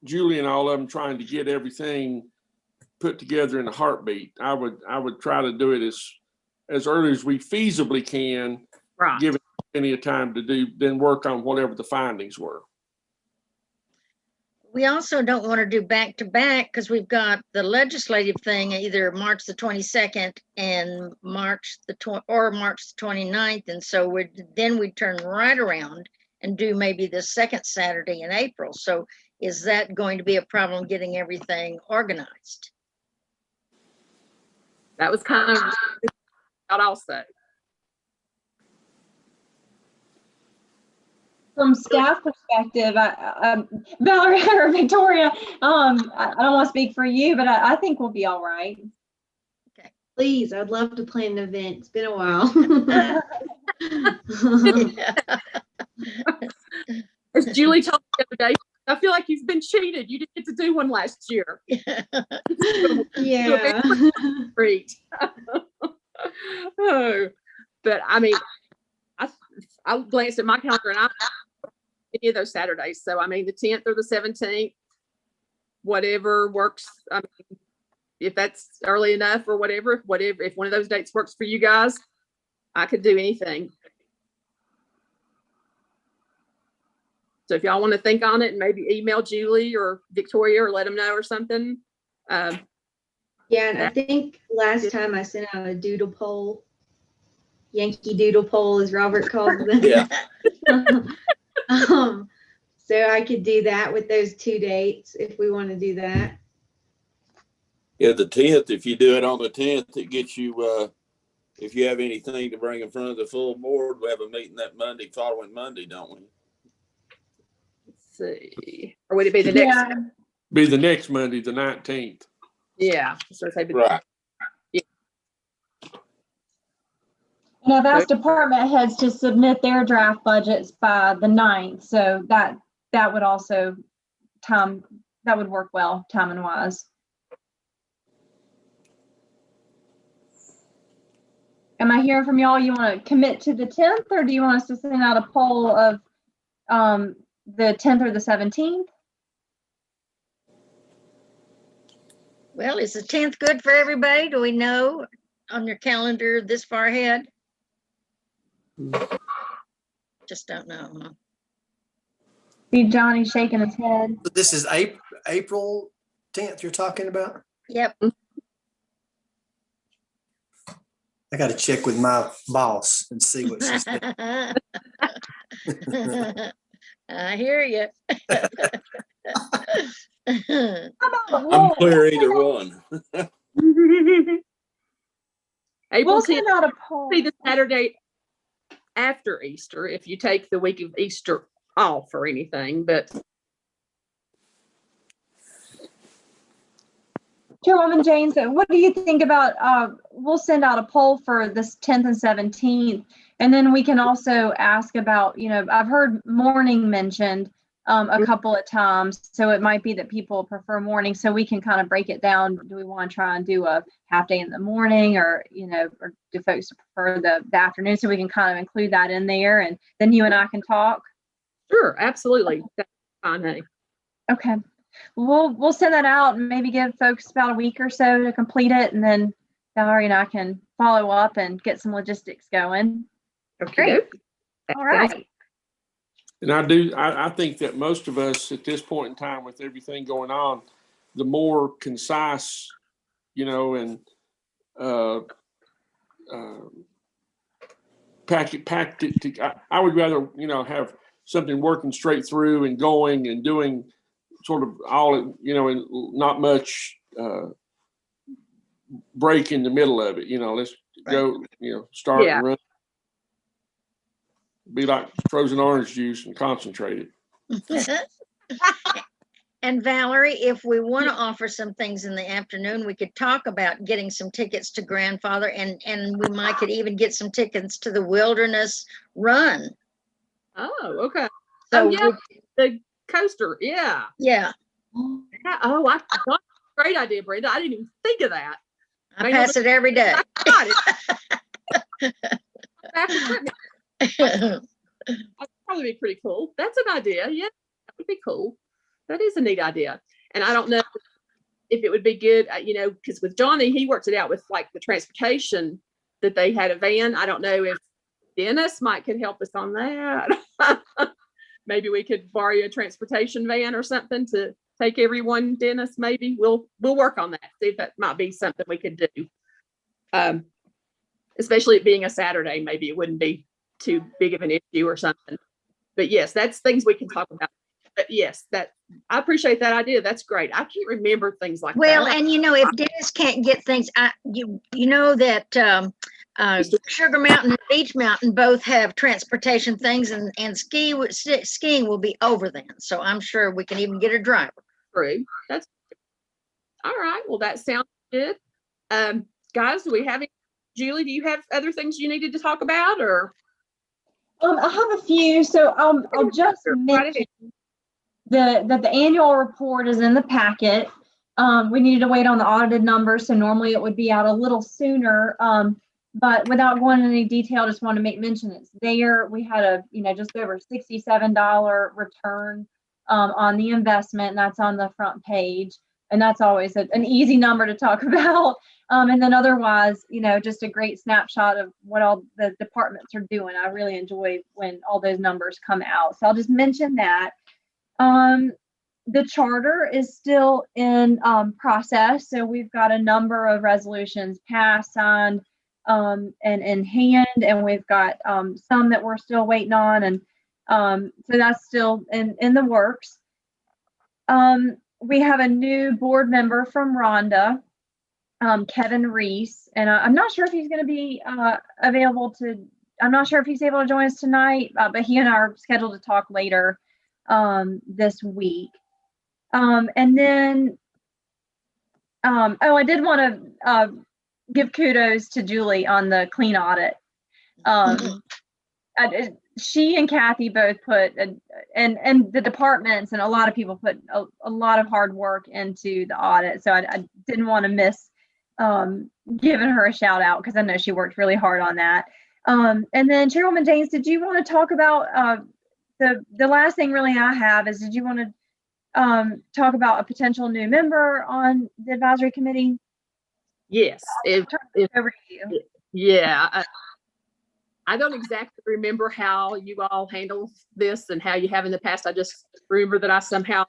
Julie and all of them trying to get everything put together in a heartbeat. I would try to do it as early as we feasibly can, right. Give it plenty of time to then work on whatever the findings were. We also don't want to do back to back because we've got the legislative thing either March the 22nd and March the 29th. And so then we turn right around and do maybe the second Saturday in April. So is that going to be a problem getting everything organized? That was kind of what I'll say. From staff perspective, Valerie or Victoria, I don't want to speak for you, but I think we'll be all right. Okay. Please, I'd love to plan an event. It's been a while. As Julie told me the other day, I feel like you've been cheated. You didn't get to do one last year. Yeah. Great. Oh, but I mean, I glanced at my calendar and I'm any of those Saturdays. So I mean, the 10th or the 17th, whatever works. I mean, if that's early enough or whatever, if one of those dates works for you guys, I could do anything. So if y'all want to think on it and maybe email Julie or Victoria or let them know or something. Yeah, and I think last time I sent out a doodle poll, Yankee doodle poll, as Robert calls them. Yeah. So I could do that with those two dates if we want to do that. Yeah, the 10th, if you do it on the 10th, it gets you, if you have anything to bring in front of the full board, we have a meeting that following Monday, don't we? See, or would it be the next? Yeah. Be the next Monday, the 19th. Yeah. So say Right. Yeah. And I've asked department heads to submit their draft budgets by the 9th. So that would also that would work well, timing wise. Am I hearing from y'all? You want to commit to the 10th, or do you want us to send out a poll of the 10th or the 17th? Well, is the 10th good for everybody? Do we know on your calendar this far ahead? Just don't know. Huh? See Johnny shaking his head. This is April 10th you're talking about? Yep. I got to check with my boss and see what she said. I hear you. I'm clear either one. April We'll 10th send out a poll. be the Saturday after Easter if you take the week of Easter off or anything, but Chairwoman James, what do you think about, we'll send out a poll for this 10th and 17th, and then we can also ask about, I've heard morning mentioned a couple of times, so it might be that people prefer morning, so we can kind of break it down. Do we want to try and do a half day in the morning, or, or do folks prefer the afternoon, so we can kind of include that in there, and then you and I can talk? Sure, absolutely. That's fine, honey. Okay. We'll send that out and maybe give folks about a week or so to complete it, and then Valerie and I can follow up and get some logistics going. Okay. Great. All right. And I think that most of us at this point in time, with everything going on, the more concise, and packed it. I would rather, have something working straight through and going and doing sort of all, and not much break in the middle of it. Let's go, start and run. Be like frozen orange juice and concentrated. And Valerie, if we want to offer some things in the afternoon, we could talk about getting some tickets to Grandfather, and we could even get some tickets to the Wilderness Run. Oh, okay. So the coaster. Yeah. Yeah. Oh, great idea, Brenda. I didn't even think of that. I pass it every day. That'd probably be pretty cool. That's an idea. Yeah, that would be cool. That is a neat idea. And I don't know if it would be good, because with Johnny, he worked it out with like the transportation, that they had a van. I don't know if Dennis could help us on that. Maybe we could borrow a transportation van or something to take everyone. Dennis, maybe we'll work on that. See if that might be something we could do. Especially it being a Saturday, maybe it wouldn't be too big of an issue or something. But yes, that's things we can talk about. But yes, I appreciate that idea. That's great. I can't remember things like that. Well, and if Dennis can't get things, you know that Sugar Mountain and Beach Mountain both have transportation things, and skiing will be over then. So I'm sure we can even get a driver. True. That's all right. Well, that sounds good. Guys, do we have any? Julie, do you have other things you needed to talk about, or? I have a few. So I'll just mention that the annual report is in the packet. We needed to wait on the audited numbers, so normally it would be out a little sooner. But without going into any detail, just want to make mention it's there. We had a just over $67 return on the investment, and that's on the front page. And that's always an easy number to talk about. And then otherwise, just a great snapshot of what all the departments are doing. I really enjoy when all those numbers come out. So I'll just mention that. The charter is still in process. So we've got a number of resolutions passed, signed, and in hand, and we've got some that we're still waiting on. And so that's still in the works. We have a new board member from Rhonda, Kevin Reese, and I'm not sure if he's going to be available to, I'm not sure if he's able to join us tonight, but he and I are scheduled to talk later this week. And then, I did want to give kudos to Julie on the clean audit. She and Kathy both put, and the departments and a lot of people put a lot of hard work into the audit. So I didn't want to miss giving her a shout out, because I know she worked really hard on that. And then Chairwoman James, did you want to talk about the last thing really I have is, did you want to talk about a potential new member on the advisory committee? Yes. Over to you. Yeah. I don't exactly remember how you all handle this and how you have in the past. I just remember that I somehow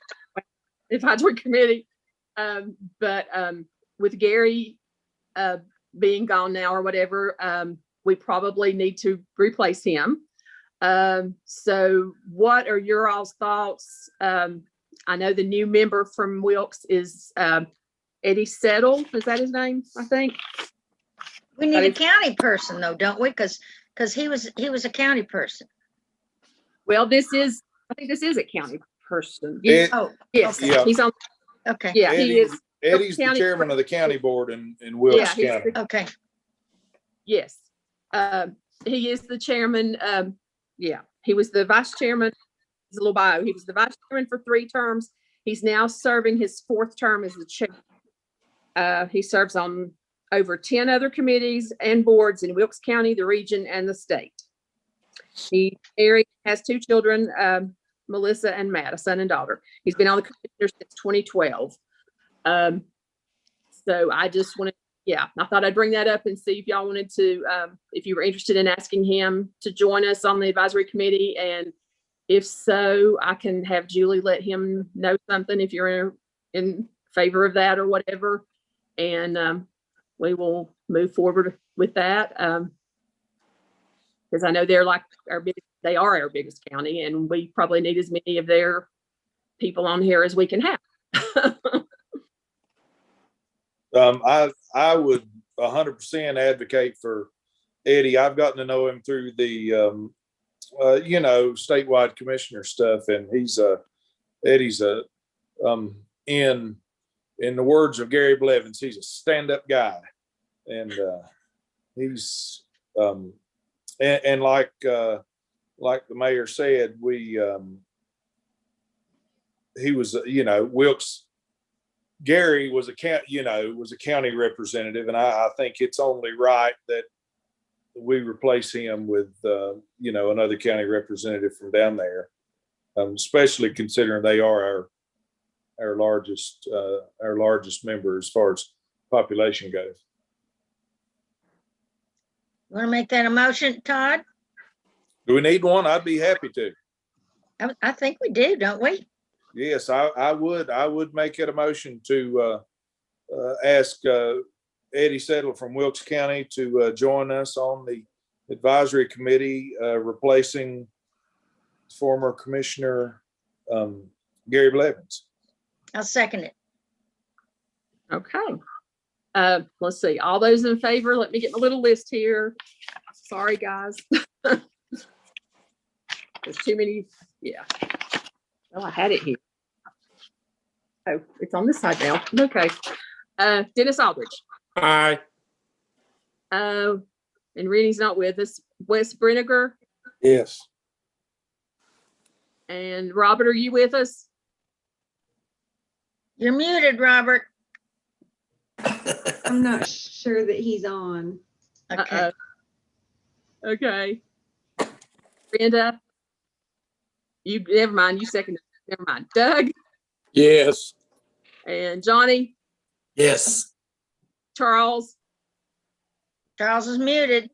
advisory committee. But with Gary being gone now or whatever, we probably need to replace him. So what are your all's thoughts? I know the new member from Wilkes is Eddie Settle. Is that his name? I think. We need a county person though, don't we? Because he was a county person. Well, I think this is a county person. Oh, yes, yeah. he's on. Okay. Yeah, he is. Eddie's the County- chairman of the county board in Wilkes he's County. Okay. Yes. He is the chairman. He was the vice chairman. His little bio. He was the vice chairman for 3 terms. He's now serving his 4th term as the chair. He serves on over 10 other committees and boards in Wilkes County, the region, and the state. He married, has 2 children, Melissa and Matt, a son and daughter. He's been on the commissioner since 2012. So I just wanted, I thought I'd bring that up and see if y'all wanted to, if you were interested in asking him to join us on the advisory committee. And if so, I can have Julie let him know something if you're in favor of that or whatever. And we will move forward with that. Because I know they're like they are our biggest county, and we probably need as many of their people on here as we can have. I would 100% advocate for Eddie. I've gotten to know him through the, statewide commissioner stuff, and Eddie's in the words of Gary Blevins, he's a stand-up guy, and he's and like the mayor said, he was Wilkes. Gary was a county representative, and I think it's only right that we replace him with another county representative from down there, especially considering they are our largest member as far as population goes. Want to make that a motion, Todd? Do we need one? I'd be happy to. I think we do, don't we? Yes, I would make it a motion to ask Eddie Settler from Wilkes County to join us on the advisory committee, replacing former Commissioner Gary Blevins. I'll second it. Okay. Let's see. All those in favor, let me get my little list here. Sorry, guys. There's too many. Yeah. Oh, I had it here. Oh, it's on this side now. Okay. Dennis Aldridge. Aye. And Rennie's not with us. Wes Brinegar. Yes. And Robert, are you with us? You're muted, Robert. I'm not sure that he's on. Okay. Okay. Brenda. You never mind. You seconded. Never mind. Doug. Yes. And Johnny. Yes. Charles. Charles is muted.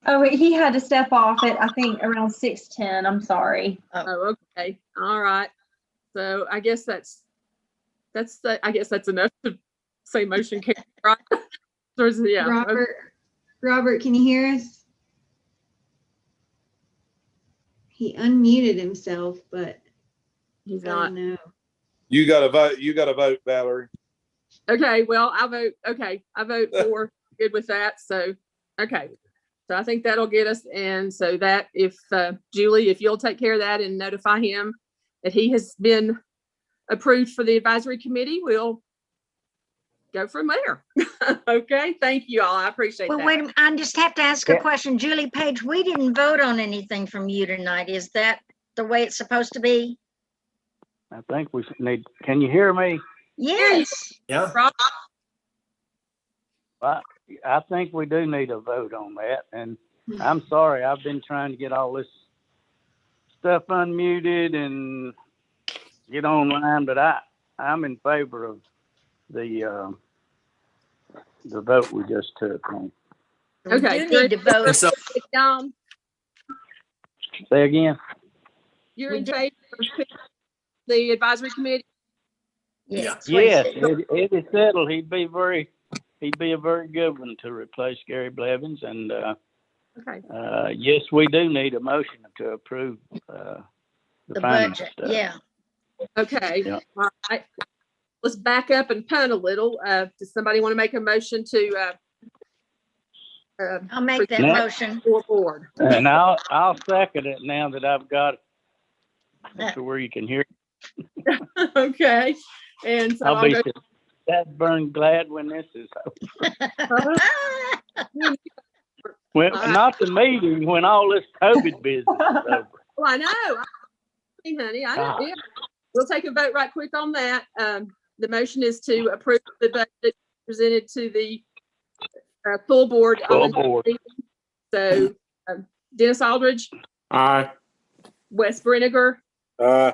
Oh, he had to step off at, I think, around 6:10. I'm sorry. Oh, okay. All right. So I guess that's enough to say motion carried, right? Yeah. Robert, can you hear us? He unmuted himself, but He's I not. don't know. You got to vote. You got to vote, Valerie. Okay. Well, I vote. Okay. I vote for. Good with that. So, okay. So I think that'll get us. And so that if Julie, if you'll take care of that and notify him that he has been approved for the advisory committee, we'll go from there. Okay. Thank you all. I appreciate Well, that. wait a minute. I just have to ask a question. Julie Page, we didn't vote on anything from you tonight. Is that the way it's supposed to be? I think we need, can you hear me? Yes. Yeah. I think we do need a vote on that. And I'm sorry, I've been trying to get all this stuff unmuted and get online, but I'm in favor of the vote we just took on. Okay. We do need to vote. So, Say again? You're in favor of the advisory committee? Yes. Yes, Eddie Settle, he'd be a very good one to replace Gary Blevins. And Okay. yes, we do need a motion to approve the finance budget. stuff. Yeah. Okay. Yeah. All right. Let's back up and punt a little. Does somebody want to make a motion to I'll make that No. motion. for board? And I'll second it now that I've got it to where you can hear. Okay. And so I'll be go. that burn glad when this is over. Well, All right. not the meeting, when all this COVID business is over. Well, I know. Honey, I know. God. Yeah. We'll take a vote right quick on that. The motion is to approve the budget presented to the full board. Full board. So Dennis Aldridge, Aye. Wes Brinegar, Uh,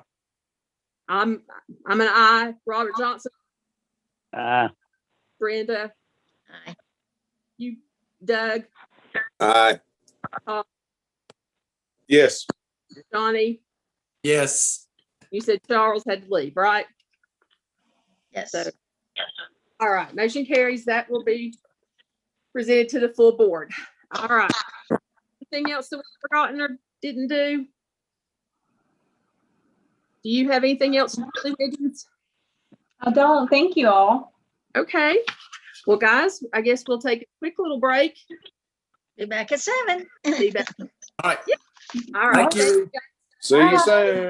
I'm an aye. Robert Johnson, Brenda, Aye. you, Doug, Aye. yes. Johnny. Yes. You said Charles had to leave, right? Yes. So, all right, motion carries. That will be presented to the full board. All right. Anything else that we've forgotten or didn't do? Do you have anything else, Julie Wiggins? I don't. Thank you all. Okay. Well, guys, I guess we'll take a quick little break. Be back at 7. Be back. All right. All right. Thank you. See you soon.